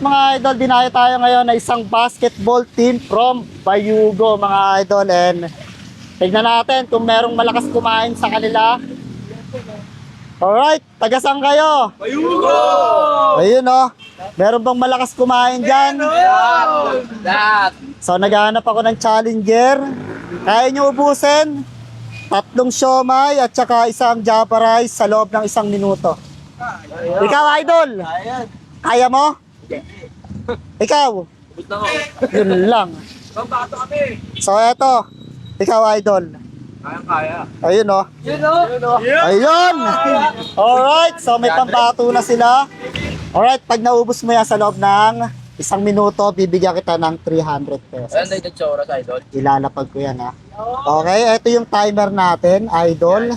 mga idol, dinayo tayo ngayon na isang basketball team from Bayugo mga idol. And tignan natin kung merong malakas kumain sa kanila. Alright, taga-saan kayo? Bayugo! Ayun oh, meron bang malakas kumain dyan? Lahat! So naghahanap ako ng challenger. Kaya nyo ubusin 3 siomay at saka isang java rice sa loob ng 1 minuto. Ikaw idol, kaya mo? Ikaw? Yun lang. Pambato kami! So eto, ikaw idol. Kaya-kaya. Ayun oh. Yun o! Ayun! Alright, so may pambato na sila. Alright, pag naubos mo yan sa loob ng 1 minuto, bibigyan kita ng 300 pesos. Ayan na yung tsura sa idol. Ilalapag ko yan ha. Okay, ito yung timer natin, idol.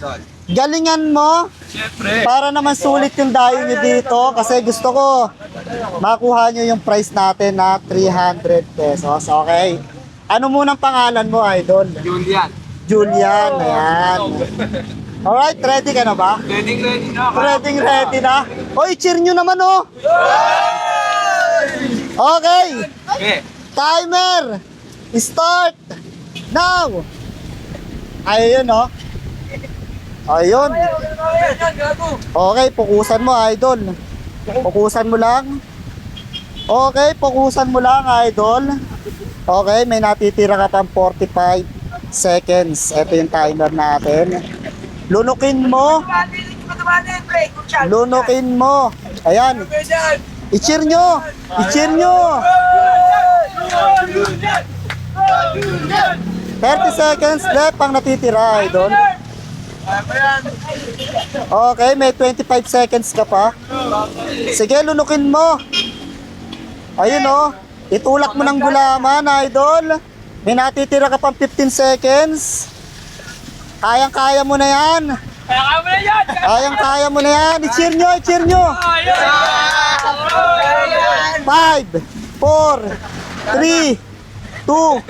Galingan mo Siyempre! para naman sulit yung dayo nyo dito kasi gusto ko makuha nyo yung price natin na 300 pesos. Okay. Ano munang pangalan mo, idol? Julian! Julian, ayan. Alright, ready ka na ba? Ready na! Ready na. O, i-cheer nyo naman, oh. Okay, Okay! timer, start now. Ayun, oh. Ayun. Okay, pukusan mo, idol. Pukusan mo lang. Okay, pukusan mo lang, idol. Okay, may natitira ka pang 45 seconds. Ito yung timer natin. Lunukin mo. Lunukin mo. Ayan. I-cheer nyo. I-cheer nyo. 30 seconds left pang natitira, idol. Okay, may 25 seconds ka pa. Sige, lunukin mo. Ayun oh. Itulak mo ng gulaman, idol. May natitira ka pang 15 seconds. Kayang-kaya mo na yan. Kaya mo na yan! Kayang-kaya mo na yan. I-cheer nyo, i-cheer nyo. 5, 4, 3, 2,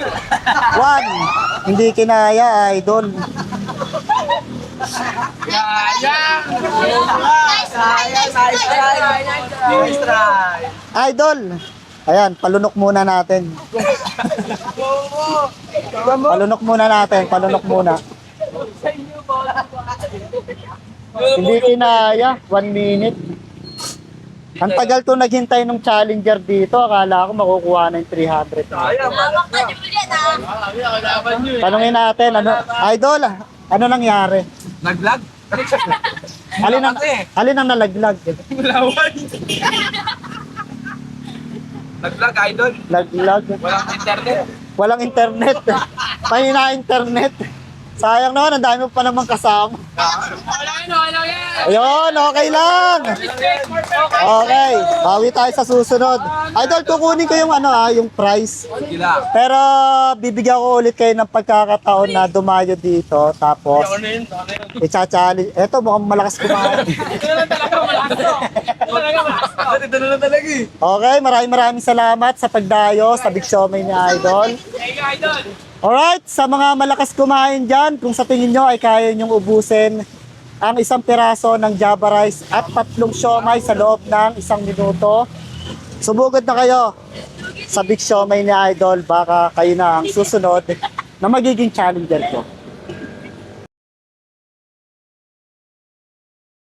1. Hindi kinaya, idol. Nice try! Idol. Ayan, palunok muna natin. Palunok muna natin, palunok muna. Hindi kinaya, 1 minute. Ang tagal to naghintay ng challenger dito. Akala ko makukuha na yung 300. Tanungin natin, ano, idol, ano nangyari? Nag-vlog? Alin ang nalaglag? Malawan! Nag-vlog, idol! Naglag. Walang internet! Walang internet. Mahina internet. Sayang naman, ang dami mo pa naman kasama. Ayun, okay lang. Okay, bawi tayo sa susunod. Idol, kukunin ko yung yung price. Sige lang! Pero bibigyan ko ulit kayo ng pagkakataon na dumayo dito. Tapos, i-challenge. Eto, mukhang malakas kumain. Ito na lang talaga eh! Okay, maraming salamat sa pagdayo sa Big Siomay ni Idol. Thank you, idol! Alright, sa mga malakas kumain dyan, kung sa tingin nyo ay kaya nyong ubusin ang 1 piraso ng java rice at 3 siomay sa loob ng 1 minuto, subugod na kayo sa Big Siomay ni Idol. Baka kayo na ang susunod na magiging challenger ko.